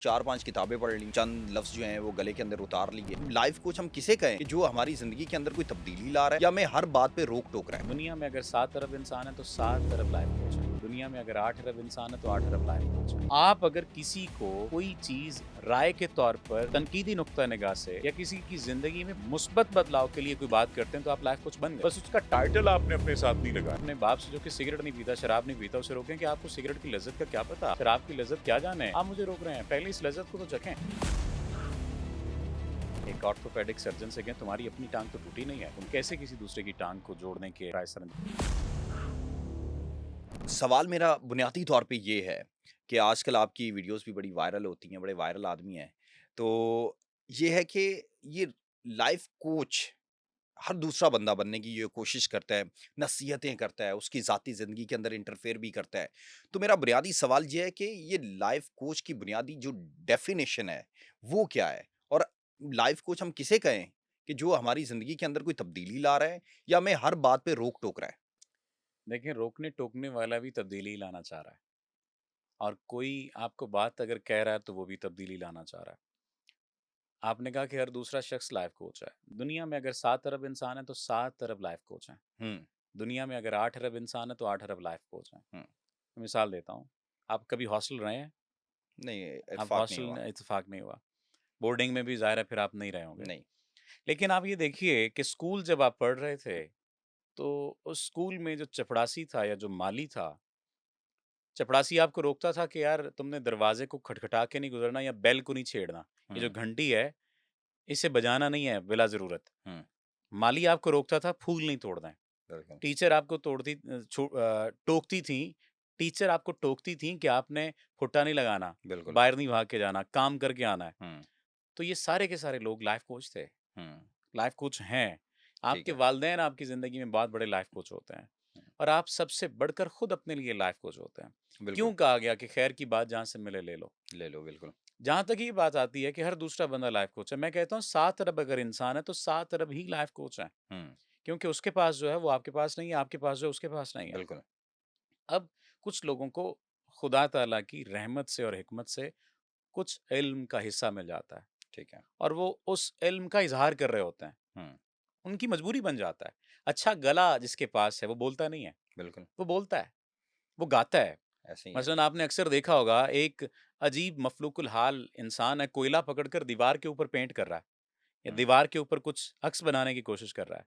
4-5 किताबें पढ़ ली, चंद लफ्ज़ जो हैं वो गले के अंदर उतार लिए। लाइफ कोच हम किसे कहें कि जो हमारी ज़िंदगी के अंदर कोई तब्दीली ला रहा है या हमें हर बात पे रोक-टोक रहा है। दुनिया में अगर 7 अरब इंसान है तो 7 अरब लाइफ कोच है। दुनिया में अगर 8 अरब इंसान है तो 8 अरब लाइफ कोच है। आप अगर किसी को कोई चीज राय के तौर पर तनकीदी नुक्ता निगाह से या किसी की जिंदगी में मुस्बत बदलाव के लिए कोई बात करते हैं तो आप लाइफ कोच बन गए। बस उसका टाइटल आपने अपने साथ नहीं लगाया। अपने बाप से जो कि सिगरेट नहीं पीता, शराब नहीं पीता, उसे रोकें कि आपको सिगरेट की लज्जत का क्या पता, शराब की लज्जत क्या जाने। आप मुझे रोक रहे हैं, पहले इस लज्जत को तो चखें। एक ऑर्थोपेडिक सर्जन से कहें तुम्हारी अपनी टांग तो टूटी नहीं है, तुम कैसे किसी दूसरे की टांग को जोड़ने के राय सर। सवाल मेरा बुनियादी तौर पे ये है कि आजकल आपकी वीडियोज़ भी बड़ी वायरल होती हैं, बड़े वायरल आदमी हैं। तो ये है कि ये लाइफ कोच हर दूसरा बंदा बनने की ये कोशिश करता है, नसीहतें करता है, उसकी ज़ाती ज़िंदगी के अंदर इंटरफेयर भी करता है। तो मेरा बुनियादी सवाल ये है कि ये लाइफ कोच की बुनियादी जो डेफ़िनेशन है, वो क्या है? और लाइफ कोच हम किसे कहें कि जो हमारी ज़िंदगी के अंदर कोई तब्दीली ला रहा है या हमें हर बात पे रोक-टोक रहा है? देखिए, रोकने टोकने वाला भी तब्दीली लाना चाह रहा है और कोई आपको बात अगर कह रहा है तो वो भी तब्दीली लाना चाह रहा है। आपने कहा कि हर दूसरा शख्स लाइफ कोच है। दुनिया में अगर 7 अरब इंसान है तो 7 अरब लाइफ कोच हैं। हुँ, दुनिया में अगर 8 अरब इंसान है तो 8 अरब लाइफ कोच हैं। हुँ। मिसाल देता हूँ, आप कभी हॉस्टल रहे हैं? नहीं, आप इत्तेफ़ाक नहीं हॉस्टल हुआ। में इत्तेफाक नहीं हुआ। बोर्डिंग में भी ज़ाहिर है फिर आप नहीं रहे होंगे। नहीं। लेकिन आप ये देखिए कि स्कूल जब आप पढ़ रहे थे, तो उस स्कूल में जो चपड़ासी था या जो माली था, चपड़ासी आपको रोकता था कि यार तुमने दरवाजे को खटखटा के नहीं गुजरना या बेल को नहीं छेड़ना। ये जो हुँ, घंटी है, इसे बजाना नहीं है बिला ज़रूरत। हुँ, माली आपको रोकता था फूल नहीं तोड़ना है। बिल्कुल। टीचर आपको टोकती थीं, टीचर आपको टोकती थीं कि आपने फुट्टा नहीं लगाना, बिल्कुल। बाहर नहीं भाग के जाना, काम करके आना है। हुँ, तो ये सारे के सारे लोग लाइफ़ कोच थे, हुँ, लाइफ़ कोच हैं। ठीक आपके है। वालिदैन आपकी ज़िंदगी में बहुत बड़े लाइफ़ कोच होते हैं हुँ, और आप सबसे बढ़कर खुद अपने लिए लाइफ़ कोच होते हैं। बिल्कुल, क्यों कहा गया कि खैर की बात जहाँ से मिले ले लो? ले लो बिल्कुल। जहाँ तक ये बात आती है कि हर दूसरा बंदा लाइफ़ कोच है, मैं कहता हूँ 7 अरब अगर इंसान है, तो 7 अरब ही लाइफ़ कोच हैं। हुँ, क्योंकि उसके पास जो है वो आपके पास नहीं है, आपके पास जो है उसके पास नहीं है। बिल्कुल, अब कुछ लोगों को खुदा ताला की रहमत से और हिकमत से कुछ इल्म का हिस्सा मिल जाता है ठीक है। और वो उस इल्म का इज़हार कर रहे होते हैं। हुँ, उनकी मजबूरी बन जाता है। अच्छा गला जिसके पास है वो बोलता नहीं है, बिल्कुल, वो बोलता है, वो गाता है। ऐसे ही है। मसलन आपने अक्सर देखा होगा एक अजीब मखलूकुल हाल इंसान है, कोयला पकड़कर दीवार के ऊपर पेंट कर रहा है या हुँ, दीवार के ऊपर कुछ अक्स बनाने की कोशिश कर रहा है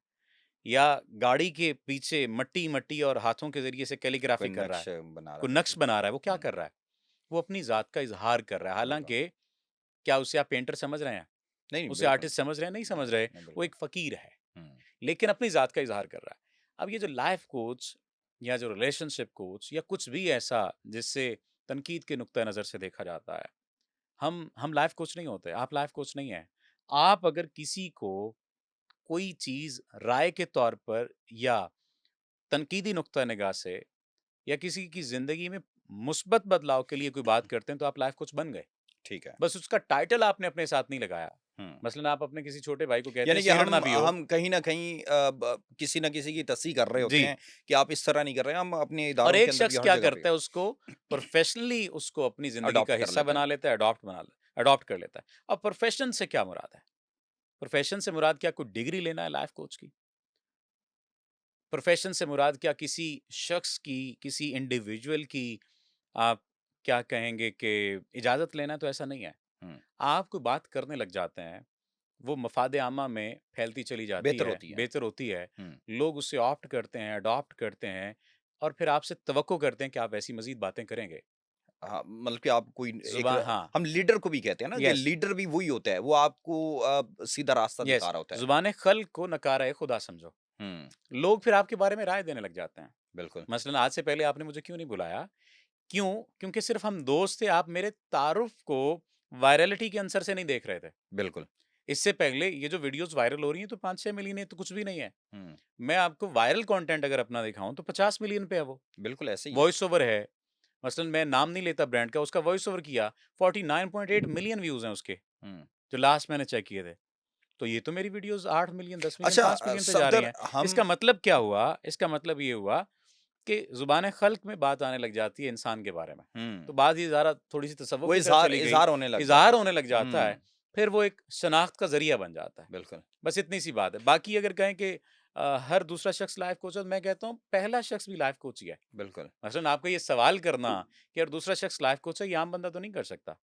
या गाड़ी के पीछे मट्टी-मट्टी और हाथों के ज़रिए से कोई कैलीग्राफी कर रहा है, नक्श बना रहा कोई है, नक्श बिल्कुल। बना रहा है, वो क्या हुँ, कर रहा है? वो अपनी ज़ात का इज़हार कर रहा है। बिल्कुल। हालाँकि क्या उसे आप पेंटर समझ रहे हैं? नहीं, नहीं, उसे बिल्कुल। आर्टिस्ट समझ रहे हैं? नहीं समझ नहीं, रहे, नहीं, वो बिल्कुल। एक फ़कीर है, हुँ, लेकिन अपनी ज़ात का इज़हार कर रहा है। अब ये जो लाइफ़ कोच या जो रिलेशनशिप कोच या कुछ भी ऐसा जिससे तनकीद के नुक्ता नज़र से देखा जाता है, हम लाइफ़ कोच नहीं होते, आप लाइफ़ कोच नहीं हैं। आप अगर किसी को कोई चीज़ राय के तौर पर या तनकीदी नुक्ता निगाह से या किसी की ज़िंदगी में मुस्बत बदलाव के लिए कोई बात करते हैं, तो आप लाइफ़ कोच बन गए। ठीक है। बस उसका टाइटल आपने अपने साथ नहीं लगाया। हुँ, मसलन आप अपने किसी छोटे भाई को कहते हैं यानी कि सिगरेट ना पियो। हम कहीं न कहीं किसी न किसी की तस्सीह कर रहे होते जी। हैं कि आप इस तरह नहीं कर रहे हैं, हम अपने और इदारों के एक अंदर भी शख्स हर क्या जगह पे करता है उसको प्रोफ़ेशनली उसको अपनी ज़िंदगी का अडॉप्ट कर हिस्सा लेते हैं। बना लेता है, अडॉप्ट कर लेता है। अब प्रोफ़ेशन से क्या मुराद है? प्रोफ़ेशन से मुराद क्या कोई डिग्री लेना है लाइफ़ कोच की? प्रोफ़ेशन से मुराद क्या किसी शख्स की, किसी इंडिविजुअल की आप क्या कहेंगे कि इजाज़त लेना है? तो ऐसा नहीं है। हुँ, आप कोई बात करने लग जाते हैं, वो मफ़ाद आमा में फैलती चली जाती बेहतर है, होती है। बेहतर होती है, हुँ, लोग उसे ऑप्ट करते हैं, अडॉप्ट करते हैं और फिर आपसे तवक्को करते हैं कि आप ऐसी मज़ीद बातें करेंगे। हाँ, मतलब कि आप कोई एक हाँ, हम लीडर को भी कहते हैं ना कि यस, लीडर भी वही होता है, वो आपको सीधा रास्ता दिखा यस, रहा होता है। ज़ुबान-ए-ख़ल्क़ को नकारा खुदा समझो। हुँ, लोग फिर आपके बारे में राय देने लग जाते हैं। बिल्कुल। मसलन आज से पहले आपने मुझे क्यों नहीं बुलाया? क्यों? क्योंकि सिर्फ़ हम दोस्त थे, आप मेरे तारुफ़ को वायरलिटी के अंसर से नहीं देख रहे थे। बिल्कुल। इससे पहले ये जो वीडियोज़ वायरल हो रही हैं तो 5-6 मिलियन है, तो कुछ भी नहीं है। हुँ, मैं आपको वायरल कंटेंट अगर अपना दिखाऊँ तो 50 मिलियन पे है वो। बिल्कुल ऐसे ही है। वॉइस ओवर है, मसलन मैं नाम नहीं लेता ब्रांड का, उसका वॉइस ओवर किया, 49.8 मिलियन व्यूज़ हैं उसके, हुँ। जो लास्ट मैंने चेक किए थे। तो ये तो मेरी वीडियोज़ 8 मिलियन, 10 मिलियन, अच्छा 5 मिलियन पे जा रही सफदर हैं। हम इसका मतलब क्या हुआ? इसका मतलब ये हुआ कि ज़ुबान ख़ल्क़ में बात आने लग जाती है इंसान के बारे में। तो हुँ। बात ये ज़रा थोड़ी-सी तसव्वुफ़ वो की तरफ इज़हार चली गई, इज़हार होने लग इज़हार जाता है। होने लग जाता है, हुँ, फिर वो एक शनाख्त का ज़रिया बन जाता है। बिल्कुल, बस इतनी-सी बात है। बाकी अगर कहें कि हर दूसरा शख़्स लाइफ़ कोच है, तो मैं कहता हूँ पहला शख़्स भी लाइफ़ कोच ही है। बिल्कुल। मसलन आपका ये सवाल करना कि अगर दूसरा शख़्स लाइफ़ कोच है, ये आम बंदा तो नहीं कर सकता।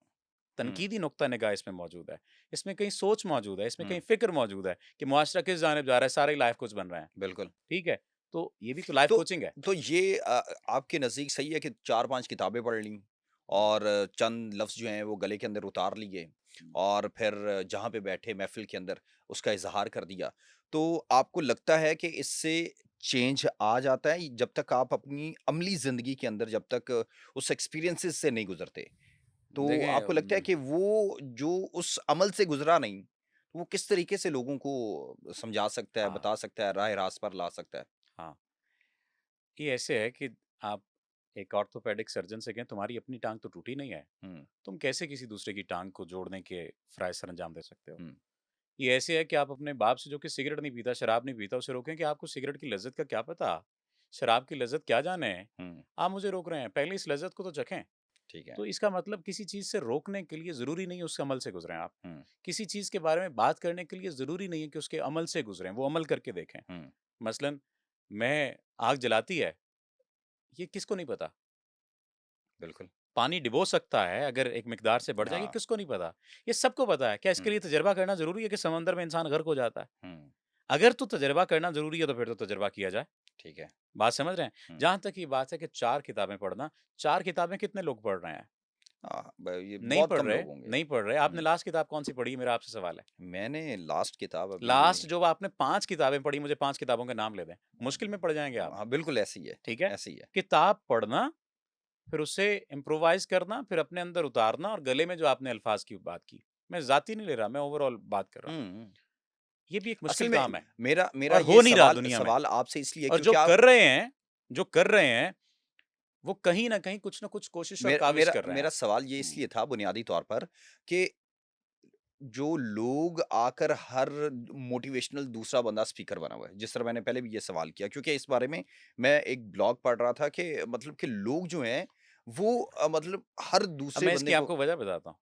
हुँ, तनकीदी नुक्ता-निगाह इसमें मौजूद है। इसमें कहीं सोच मौजूद है, इसमें हुँ, कहीं फ़िक्र मौजूद है कि मुआशरा किस जानिब जा रहा है, सारे ही लाइफ़ कोच बन रहे हैं। बिल्कुल। ठीक है? तो ये भी तो लाइफ़ तो कोचिंग है। तो ये आपके नज़दीक सही है कि 4-5 किताबें पढ़ लीं और चंद लफ्ज़ जो हैं वो गले के अंदर उतार लिए और फिर जहाँ पे बैठे महफ़िल के अंदर उसका इज़हार कर दिया। तो आपको लगता है कि इससे चेंज आ जाता है जब तक आप अपनी अमली ज़िंदगी के अंदर जब तक उस एक्सपीरियंसेस से नहीं गुज़रते? तो देखें आपको लगता है कि वो जो उस अमल से गुज़रा नहीं, वो किस तरीके से लोगों को समझा सकता है, हाँ, बता सकता है, राह-ए-रास्त पर ला सकता है? हाँ। ये ऐसे है कि आप एक ऑर्थोपेडिक सर्जन से कहें तुम्हारी अपनी टाँग तो टूटी नहीं है। हुँ, तुम कैसे किसी दूसरे की टाँग को जोड़ने के फ़राइज़ सरअंजाम दे सकते हो? हुँ, ये ऐसे है कि आप अपने बाप से जो कि सिगरेट नहीं पीता, शराब नहीं पीता, उसे रोकें कि आपको सिगरेट की लज़्ज़त का क्या पता? शराब की लज़्ज़त क्या जाने? हुँ, आप मुझे रोक रहे हैं, पहले इस लज़्ज़त को तो चखें। ठीक है। तो इसका मतलब किसी चीज़ से रोकने के लिए ज़रूरी नहीं है उसके अमल से गुज़रें आप। हुँ, किसी चीज़ के बारे में बात करने के लिए ज़रूरी नहीं है कि उसके अमल से गुज़रें, वो अमल करके देखें। हुँ, मसलन मैं आग जलाती है, ये किसको नहीं पता? बिल्कुल। पानी डिबो सकता है अगर एक मिकदार से बढ़ जाए, ये हाँ, किसको नहीं पता? ये सबको पता है। क्या इसके हुँ, लिए तजर्बा करना ज़रूरी है कि समंदर में इंसान गर्क हो जाता है? हुँ, अगर तो तजर्बा करना ज़रूरी है तो फिर तो तजर्बा किया जाए। ठीक है। बात समझ रहे हैं? हुँ, जहाँ तक ये बात है कि 4 किताबें पढ़ना, 4 किताबें कितने लोग पढ़ रहे हैं? हाँ, ब ये बहुत कम लोग होंगे। नहीं पढ़ रहे। आपने हुँ, लास्ट किताब कौन-सी पढ़ी है मेरा आपसे सवाल है? मैंने लास्ट किताब अभी लास्ट ये जो आपने 5 किताबें पढ़ी, मुझे 5 किताबों के नाम ले दें। मुश्किल में पड़ जाएँगे आप, हाँ, बिल्कुल ऐसी ही है, ठीक है? ऐसी ही है। किताब पढ़ना, फिर उसे इम्प्रोवाइज़ करना, फिर अपने अंदर उतारना और गले में जो आपने अल्फ़ाज़ की बात की। मैं ज़ाती नहीं ले रहा, मैं ओवरऑल बात कर रहा हूँ। हुँ, हुँ। ये भी एक असल मुश्किल में काम है मेरा मेरा और ये हो नहीं रहा सवाल दुनिया में। सवाल आपसे इसलिए और जो क्योंकि आप कर रहे हैं जो कर रहे हैं, वो कहीं न कहीं कुछ न कुछ कोशिश और काविश मेरा कर रहे हैं। मेरा सवाल ये हुँ। इसलिए था बुनियादी तौर पर कि जो लोग आकर हर मोटिवेशनल दूसरा बंदा स्पीकर बना हुआ है, जिस तरह मैंने पहले भी ये सवाल किया क्योंकि इस बारे में मैं एक ब्लॉग पढ़ रहा था कि मतलब कि लोग जो हैं वो मतलब हर अब दूसरे मैं बंदे इसकी को आपको वजह बताता हूँ।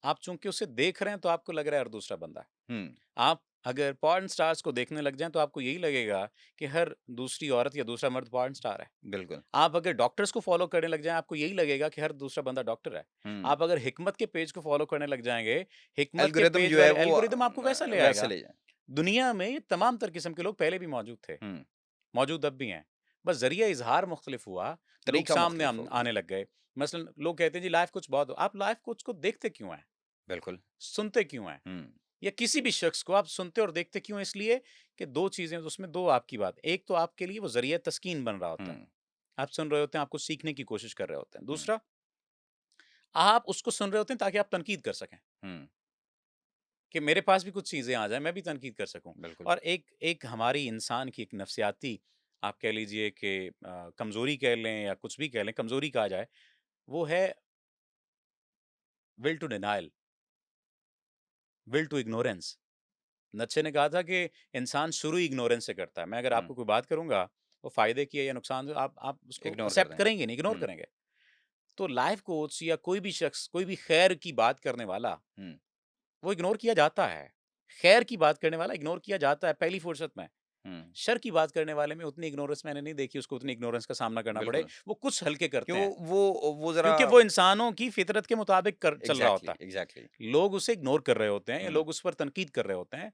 आप चूँकि उसे देख रहे हैं तो आपको लग रहा है हर दूसरा बंदा है। हुँ, आप अगर पॉर्न स्टार्स को देखने लग जाएँ तो आपको यही लगेगा कि हर दूसरी औरत या दूसरा मर्द पॉर्न स्टार है। बिल्कुल। आप अगर डॉक्टर्स को फ़ॉलो करने लग जाएँ, आपको यही लगेगा कि हर दूसरा बंदा डॉक्टर है। हुँ, आप अगर हिकमत के पेज को फ़ॉलो करने लग जाएँगे, हिकमत के एल्गोरिदम पेज जो है वाले वो एल्गोरिदम आपको वैसा ले वैसे आएगा। ले जाए। दुनिया में ये तमाम तर किस्म के लोग पहले भी मौजूद थे, हुँ, मौजूद अब भी हैं। बस ज़रिया इज़हार मुख्तलिफ हुआ, लोग तरीका सामने मुख्तलिफ हो गया। आने लग गए। मसलन लोग कहते हैं जी लाइफ़ कोच बहुत हो, आप लाइफ़ कोच को देखते क्यों हैं? बिल्कुल। सुनते क्यों हैं? हुँ, या किसी भी शख्स को आप सुनते और देखते क्यों हैं? इसलिए कि 2 चीज़ें उसमें 2 आपकी बात। एक तो आपके लिए वो ज़रिया तस्कीन बन रहा होता है। हुँ, आप सुन रहे होते हैं, आप कुछ सीखने की कोशिश कर रहे होते हैं। हुँ, दूसरा, आप उसको सुन रहे होते हैं ताकि आप तनकीद कर सकें, हुँ, कि मेरे पास भी कुछ चीज़ें आ जाएँ, मैं भी तनकीद कर सकूँ। बिल्कुल। और एक एक हमारी इंसान की एक नफ़सियाती आप कह लीजिए कि कमज़ोरी कह लें या कुछ भी कह लें, कमज़ोरी कहा जाए, वो है will to denial, will to ignorance. Nietzsche ने कहा था कि इंसान शुरू ही इग्नोरेंस से करता है। मैं अगर हुँ, आपको कोई बात करूँगा, वो फ़ायदे की है या नुकसान आप उसको इग्नोर कर एक्सेप्ट दें। करेंगे नहीं, इग्नोर हुँ, करेंगे। तो लाइफ़ कोच या कोई भी शख्स, कोई भी खैर की बात करने वाला, हुँ, वो इग्नोर किया जाता है। खैर की बात करने वाला इग्नोर किया जाता है पहली फुर्सत में। हुँ, शर की बात करने वाले में उतनी इग्नोरेंस मैंने नहीं देखी, उसको उतनी इग्नोरेंस का सामना करना पड़े। बिल्कुल। वो कुछ हल्के करते क्यों हैं, वो ज़रा क्योंकि वो इंसानों की फ़ितरत के मुताबिक कर चल रहा एग्ज़ैक्टली, होता एग्ज़ैक्टली। है। लोग उसे इग्नोर कर रहे होते हैं या हुँ, लोग उस पर तनकीद कर रहे होते हैं,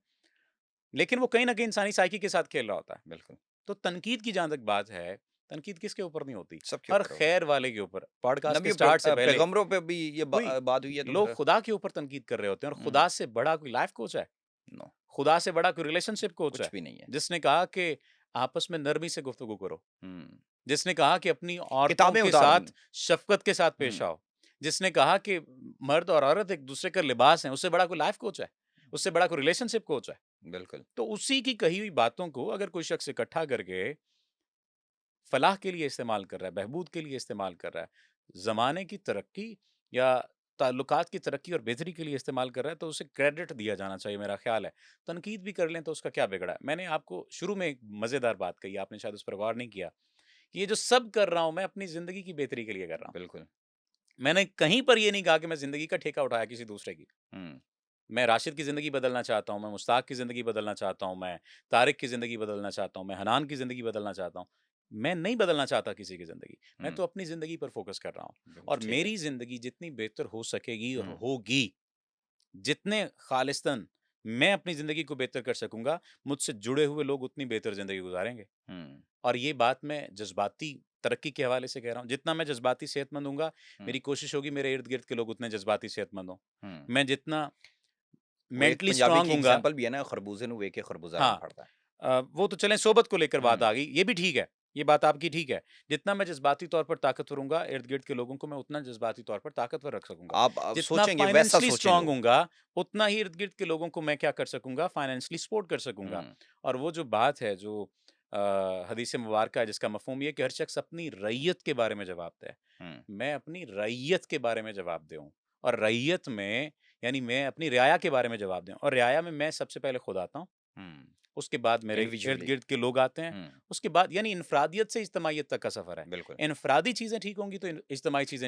लेकिन वो कहीं न कहीं इंसानी साइकी के साथ खेल रहा होता है। बिल्कुल। तो तनकीद की जहाँ तक बात है, तनकीद किसके ऊपर नहीं होती? सबके हर ऊपर होगी। खैर वाले के ऊपर। पॉडकास्ट के नबी स्टार्ट से पहले पैगंबरों पे भी ये कोई बात हुई है तो लोग फिर खुदा के ऊपर तनकीद कर रहे होते हैं और हुँ, खुदा से बड़ा कोई लाइफ कोच है? नो, खुदा से बड़ा कोई रिलेशनशिप कोच कुछ है? भी नहीं है। जिसने कहा कि आपस में नरमी से गुफ्तगू करो। हुँ, जिसने कहा कि अपनी औरतों किताबें के उतार दी। साथ शफ़क़त के साथ पेश हुँ, आओ। जिसने कहा कि मर्द और औरत एक-दूसरे का लिबास हैं, उससे बड़ा कोई लाइफ कोच है? उससे बड़ा कोई रिलेशनशिप कोच है? बिल्कुल। तो उसी की कही हुई बातों को अगर कोई शख्स इकट्ठा करके फलाह के लिए इस्तेमाल कर रहा है, बहबूद के लिए इस्तेमाल कर रहा है, ज़माने की तरक्की या ताल्लुकात की तरक्की और बेहतरी के लिए इस्तेमाल कर रहा है, तो उसे क्रेडिट दिया जाना चाहिए, मेरा ख़्याल है। तनकीद भी कर लें तो उसका क्या बिगड़ा है? मैंने आपको शुरू में एक मज़ेदार बात कही, आपने शायद उस पर गौर नहीं किया कि ये जो सब कर रहा हूँ मैं अपनी ज़िंदगी की बेहतरी के लिए कर रहा हूँ। बिल्कुल। मैंने कहीं पर ये नहीं कहा कि मैं ज़िंदगी का ठेका उठाया किसी दूसरे की। हुँ, मैं राशिद की ज़िंदगी बदलना चाहता हूँ, मैं मुश्ताक की ज़िंदगी बदलना चाहता हूँ, मैं तारिक की ज़िंदगी बदलना चाहता हूँ, मैं हनान की ज़िंदगी बदलना चाहता हूँ। मैं नहीं बदलना चाहता किसी की ज़िंदगी, मैं हुँ, तो अपनी ज़िंदगी पर फ़ोकस कर रहा हूँ बिल्कुल और ठीक है। मेरी ज़िंदगी जितनी बेहतर हो सकेगी और हुँ, होगी, जितने खालिस्तन मैं अपनी ज़िंदगी को बेहतर कर सकूँगा, मुझसे जुड़े हुए लोग उतनी बेहतर ज़िंदगी गुज़ारेंगे। हुँ, और ये बात मैं जज़्बाती तरक्की के हवाले से कह रहा हूँ। जितना मैं जज़्बाती सेहतमंद होऊँगा, हुँ, मेरी कोशिश होगी मेरे इर्द-गिर्द के लोग उतने जज़्बाती सेहतमंद हों। हुँ। मैं जितना वो एक मेंटली पंजाबी स्ट्रॉन्ग की होऊँगा। एग्ज़ाम्पल भी है ना, खरबूजे ਨੂੰ ਵੇਖ के खरबूजा रंग हाँ, पड़ता है। वो तो चलें सोबत को लेकर बात हुँ, आ गई, ये भी ठीक है। ये बात आपकी ठीक है। जितना मैं जज़्बाती तौर पर ताकतवर होऊँगा, इर्द-गिर्द के लोगों को मैं उतना जज़्बाती तौर पर ताकतवर रख सकूँगा। आप जितना सोचेंगे वैसा फाइनेंशियली सोचें स्ट्रॉन्ग लोग। होऊँगा, उतना ही इर्द-गिर्द के लोगों को मैं क्या कर सकूँगा, फाइनेंशियली सपोर्ट कर सकूँगा। हुँ, और वो जो बात है, जो हदीस मुबारका है, जिसका मफ़हूम ये है कि हर शख़्स अपनी रइयत के बारे में जवाबदेह है। हुँ, मैं अपनी रइयत के बारे में जवाबदेह हूँ और रइयत में यानी मैं अपनी रियाया के बारे में जवाबदेह हूँ और रियाया में मैं सबसे पहले खुद आता हूँ। हुँ, उसके बाद मेरे इंडिविजुअली। इर्द-गिर्द के लोग आते हैं। हुँ, उसके बाद यानी इनफ़रादियत से इज्तिमाइयत तक का सफ़र है। बिल्कुल। इनफ़रादी चीज़ें ठीक होंगी तो इज्तिमाई चीज़ें